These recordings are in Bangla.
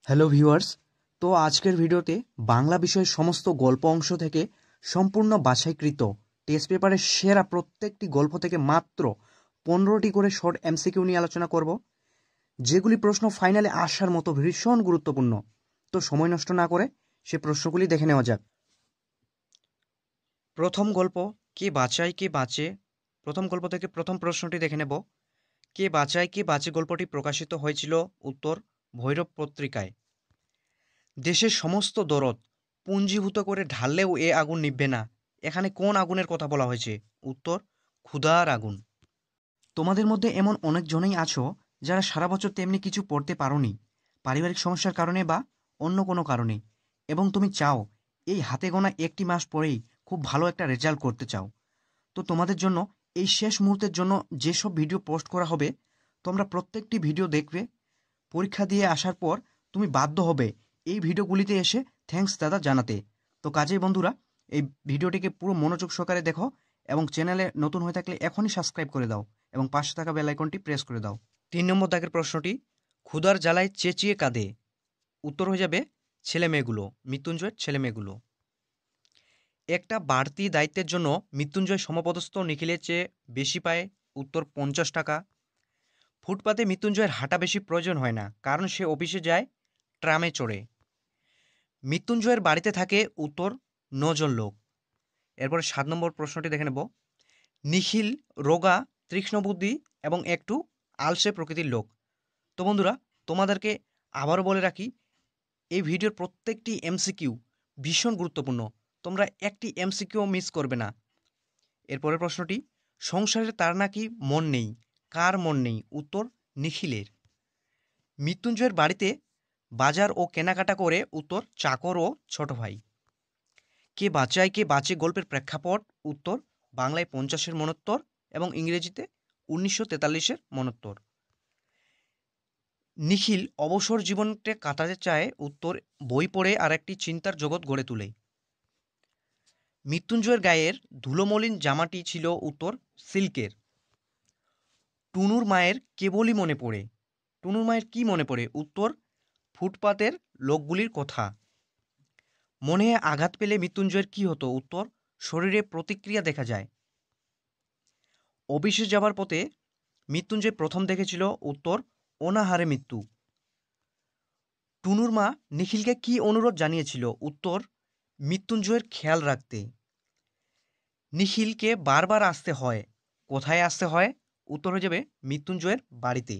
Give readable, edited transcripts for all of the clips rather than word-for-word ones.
Hello viewers. তো আজকের ভিডিওতে বাংলা বিষয়ের সমস্ত গল্প অংশ থেকে সম্পূর্ণ বাছাইকৃত টেস্ট পেপারের সেরা প্রত্যেকটি গল্প থেকে মাত্র 15টি করে শর্ট এমসিকিউ নিয়ে আলোচনা করব, যেগুলি প্রশ্ন ফাইনালে আসার মতো ভীষণ গুরুত্বপূর্ণ। তো সময় নষ্ট না করে সে প্রশ্নগুলি দেখে নেওয়া যাক। প্রথম গল্প, কে বাঁচায় কে বাঁচে। প্রথম গল্প থেকে প্রথম প্রশ্নটি দেখে নেব। কে বাঁচায় কে বাঁচে গল্পটি প্রকাশিত হয়েছিল উত্তর ভৈরব পত্রিকায়। দেশের সমস্ত দরদ পুঞ্জীভূত করে ঢাললেও এ আগুন নিভবে না। এখানে কোন আগুনের কথা বলা হয়েছে? উত্তর ক্ষুধার আগুন। তোমাদের মধ্যে এমন অনেকজনেই আছো যারা সারা বছর তেমনি কিছু পড়তে পারোনি, পারিবারিক সমস্যার কারণে বা অন্য কোনো কারণে, এবং তুমি চাও এই হাতে গোনা একটি মাস পরেই খুব ভালো একটা রেজাল্ট করতে চাও। তো তোমাদের জন্য এই শেষ মুহূর্তের জন্য যেসব ভিডিও পোস্ট করা হবে, তোমরা প্রত্যেকটি ভিডিও দেখবে। পরীক্ষা দিয়ে আসার পর তুমি বাধ্য হবে এই ভিডিওগুলিতে এসে থ্যাঙ্কস দাদা জানাতে। তো কাজেই বন্ধুরা, এই ভিডিওটিকে পুরো মনোযোগ সহকারে দেখো এবং চ্যানেলে নতুন হয়ে থাকলে এখনই সাবস্ক্রাইব করে দাও এবং পাশে থাকা বেল আইকনটি প্রেস করে দাও। 3 নম্বর দাগের প্রশ্নটি, ক্ষুধার জ্বালায় চেঁচিয়ে কাঁদে। উত্তর হয়ে যাবে ছেলে মেয়েগুলো, মৃত্যুঞ্জয়ের ছেলে মেয়েগুলো। একটা বাড়তি দায়িত্বের জন্য মৃত্যুঞ্জয় সমপদস্থ নিখিলের চেয়ে বেশি পায়। উত্তর 50 টাকা। ফুটপাতে মৃত্যুঞ্জয়ের হাঁটা বেশি প্রয়োজন হয় না, কারণ সে অফিসে যায় ট্রামে চড়ে। মৃত্যুঞ্জয়ের বাড়িতে থাকে। উত্তর 9 জন লোক। এরপরে 7 নম্বর প্রশ্নটি দেখে নেব। নিখিল রোগা, তীক্ষ্ণবুদ্ধি এবং একটু আলসে প্রকৃতির লোক। তো বন্ধুরা, তোমাদেরকে আবারও বলে রাখি, এই ভিডিওর প্রত্যেকটি এমসিকিউ ভীষণ গুরুত্বপূর্ণ। তোমরা একটি এমসিকিউ মিস করবে না। এরপরের প্রশ্নটি, সংসারে তার নাকি মন নেই। কার মন নেই? উত্তর নিখিলের। মৃত্যুঞ্জয়ের বাড়িতে বাজার ও কেনাকাটা করে। উত্তর চাকর ও ছোট ভাই। কে বাঁচায় কে বাঁচে গল্পের প্রেক্ষাপট। উত্তর বাংলায় 50-এর মনোত্তর এবং ইংরেজিতে 1943-এর মনোত্তর। নিখিল অবসর জীবনটা কাটাতে চায়। উত্তর বই পড়ে আর একটি চিন্তার জগৎ গড়ে তোলে। মৃত্যুঞ্জয়ের গায়ের ধুলোমলিন জামাটি ছিল। উত্তর সিল্কের। টুনুর মায়ের কেবলই মনে পড়ে। টুনুর মায়ের কি মনে পড়ে? উত্তর ফুটপাতের লোকগুলির কথা। মনে আঘাত পেলে মৃত্যুঞ্জয়ের কি হতো? উত্তর শরীরে প্রতিক্রিয়া দেখা যায়। অফিসে যাবার পথে মৃত্যুঞ্জয় প্রথম দেখেছিল। উত্তর অনাহারে মৃত্যু। টুনুর মা নিখিলকে কি অনুরোধ জানিয়েছিল? উত্তর মৃত্যুঞ্জয়ের খেয়াল রাখতে। নিখিলকে বারবার আসতে হয়। কোথায় আসতে হয়? উত্তর হয়ে যাবে মৃত্যুঞ্জয়ের বাড়িতে।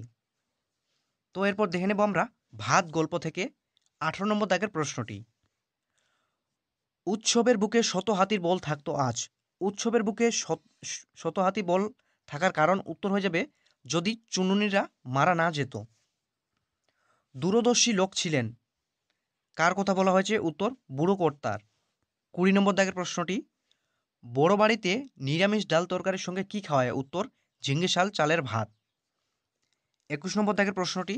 তো এরপর দেখে নেব আমরা ভাত গল্প থেকে 18 নম্বর দাগের প্রশ্নটি। উৎসবের বুকে শত হাতির বল থাকতো আজ। উৎসবের বুকে শত হাতি বল থাকার কারণ? উত্তর হয়ে যাবে যদি চুনুনিরা মারা না যেত। দূরদর্শী লোক ছিলেন। কার কথা বলা হয়েছে? উত্তর বুড়ো কর্তার। 20 নম্বর দাগের প্রশ্নটি, বড় বাড়িতে নিরামিষ ডাল তরকারির সঙ্গে কি খাওয়ায়? উত্তর ঝিঙ্গে শাল চালের ভাত। 21 নম্বর দাগের প্রশ্নটি,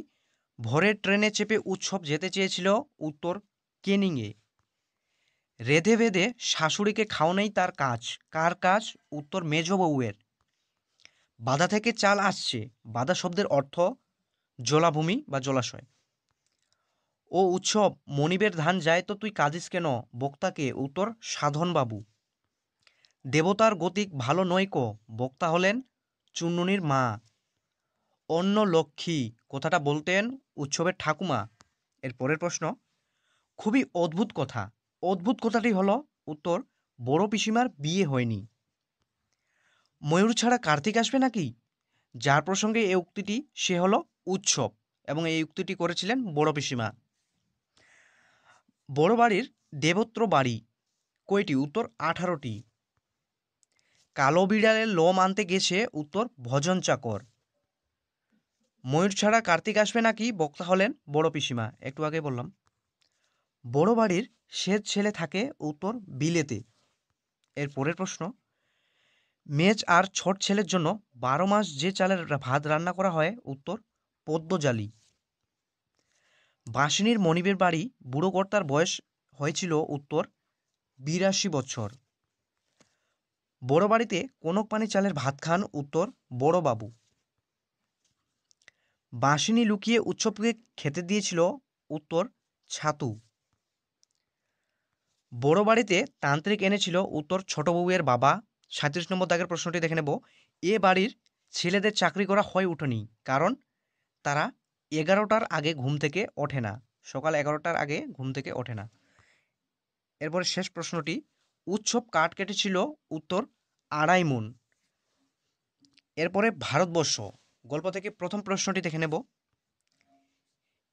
ভোরের ট্রেনে চেপে উৎসব যেতে চেয়েছিল। উত্তর কেনিংয়ে। রেধে বেঁধে শাশুড়িকে খাওয়ানোই তার কাজ। কার কাজ? উত্তর মেজ বউয়ের। বাধা থেকে চাল আসছে। বাধা শব্দের অর্থ জলাভূমি বা জলাশয়। ও উৎসব মনিবের ধান যায় তো তুই কাঁদিস কেন? বক্তাকে। উত্তর সাধনবাবু। দেবতার গতিক ভালো নয় কো। বক্তা হলেন চুন্নুনির মা। অন্য লক্ষ্মী কথাটা বলতেন উৎসবের ঠাকুমা। এর পরের প্রশ্ন, খুবই অদ্ভুত কথা। অদ্ভুত কথাটি হলো? উত্তর বড় পিসিমার বিয়ে হয়নি। ময়ূর ছাড়া কার্তিক আসবে নাকি? যার প্রসঙ্গে এই উক্তিটি সে হলো উৎসব, এবং এই উক্তিটি করেছিলেন বড় পিসিমা। বড় বাড়ির দেবত্র বাড়ি কয়টি? উত্তর 18টি। কালো বিড়ালের লোম আনতে গেছে। উত্তর ভজন চাকর। ময়ূর ছাড়া কার্তিক আসবে নাকি? বক্তা হলেন বড় পিসিমা, একটু আগে বললাম। বড় বাড়ির সেজ ছেলে থাকে। উত্তর বিলেতে। এর পরের প্রশ্ন, মেজ আর ছোট ছেলের জন্য 12 মাস যে চালের ভাত রান্না করা হয়। উত্তর পদ্মজালি। বাঁশিনীর মনিবের বাড়ি বুড়ো কর্তার বয়স হয়েছিল। উত্তর 82 বছর। বড় বাড়িতে কোনক পানি চালের ভাত খান। উত্তর বড় বাবু। বাঁশিনী লুকিয়ে উৎসবকে খেতে দিয়েছিল। উত্তর ছাতু। বড় বাড়িতে তান্ত্রিক এনেছিল, উত্তর ছোট বউয়ের বাবা। 37 নম্বর দাগের প্রশ্নটি দেখে নেব। এ বাড়ির ছেলেদের চাকরি করা হয়ে ওঠেনি, কারণ তারা 11টার আগে ঘুম থেকে ওঠে না, সকাল 11টার আগে ঘুম থেকে ওঠে না। এরপরে শেষ প্রশ্নটি, উৎসব কাঠ কেটেছিল, উত্তর 2.5 মুন। এরপরে ভারতবর্ষ গল্প থেকে প্রথম প্রশ্নটি দেখে নেব।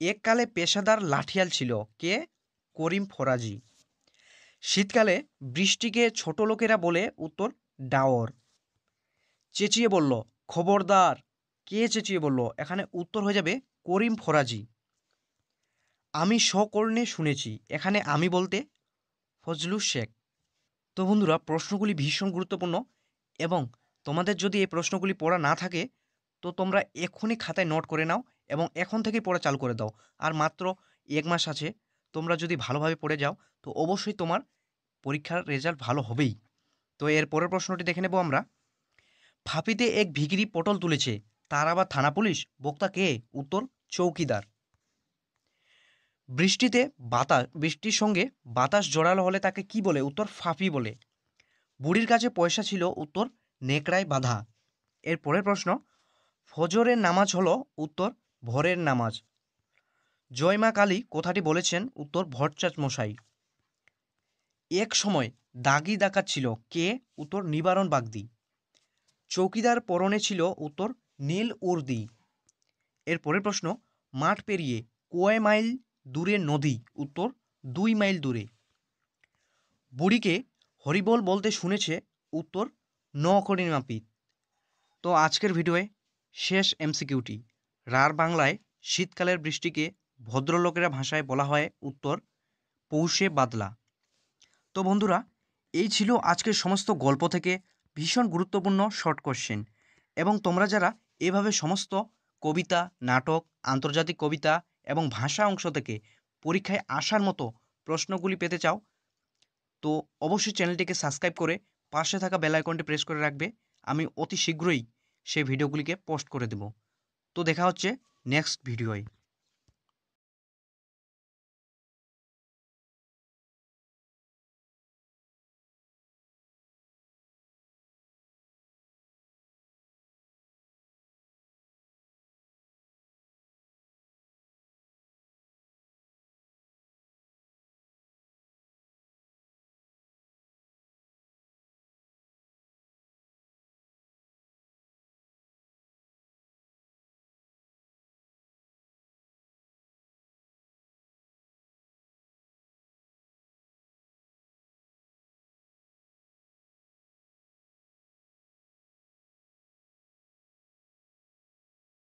এককালে পেশাদার লাঠিয়াল ছিল, কে? করিম ফরাজি। শীতকালে বৃষ্টিকে ছোট লোকেরা বলে, উত্তর ডাওর। চেঁচিয়ে বলল খবরদার, কে চেঁচিয়ে বলল? এখানে উত্তর হয়ে যাবে করিম ফরাজি। আমি সকর্ণে শুনেছি, এখানে আমি বলতে ফজলু শেখ। তো বন্ধুরা, প্রশ্নগুলি ভীষণ গুরুত্বপূর্ণ, এবং তোমাদের যদি এই প্রশ্নগুলি পড়া না থাকে তো তোমরা এক্ষুনি খাতায় নোট করে নাও এবং এখন থেকেই পড়া চালু করে দাও। আর মাত্র 1 মাস আছে, তোমরা যদি ভালোভাবে পড়ে যাও তো অবশ্যই তোমার পরীক্ষার রেজাল্ট ভালো হবেই। তো এর পরের প্রশ্নটি দেখে নেব আমরা। ফাঁপিতে এক ভিখিরি পটল তুলেছে, তার আবার থানা পুলিশ? বক্তা কে? উত্তর চৌকিদার। বৃষ্টির সঙ্গে বাতাস জড়ালো হলে তাকে কি বলে? উত্তর ফাঁপি বলে। বুড়ির কাছে পয়সা ছিল, উত্তর নেকড়ায় বাঁধা। এর পরের প্রশ্ন, ফজরের নামাজ হলো, উত্তর ভোরের নামাজ। জয় মা কালী কথাটি বলেছেন, উত্তর ভট্টাচার্য মশাই। এক সময় দাগি ডাকাত ছিল, কে? উত্তর নিবারণ বাগদি। চৌকিদার পরনে ছিল, উত্তর নীল উর্দি। এর পরের প্রশ্ন, মাঠ পেরিয়ে কয় মাইল দূরে নদী? উত্তর 2 মাইল দূরে। বুড়িকে হরিবোল বলতে শুনেছে, উত্তর নকরি নাপিত। তো আজকের ভিডিওয়ে শেষ এমসিকিউটি, রার বাংলায় শীতকালের বৃষ্টিকে ভদ্রলোকেরা ভাষায় বলা হয়, উত্তর পৌষে বাদলা। তো বন্ধুরা, এই ছিল আজকের সমস্ত গল্প থেকে ভীষণ গুরুত্বপূর্ণ শর্ট কোশ্চেন। এবং তোমরা যারা এভাবে সমস্ত কবিতা, নাটক, আন্তর্জাতিক কবিতা এবং ভাষা অংশ থেকে পরীক্ষায় আসার মতো প্রশ্নগুলি পেতে চাও তো অবশ্যই চ্যানেলটিকে সাবস্ক্রাইব করে পাশে থাকা বেল আইকনটি প্রেস করে রাখবে। আমি অতি শীঘ্রই সেই ভিডিওগুলিকে পোস্ট করে দেব। তো দেখা হচ্ছে নেক্সট ভিডিওয়।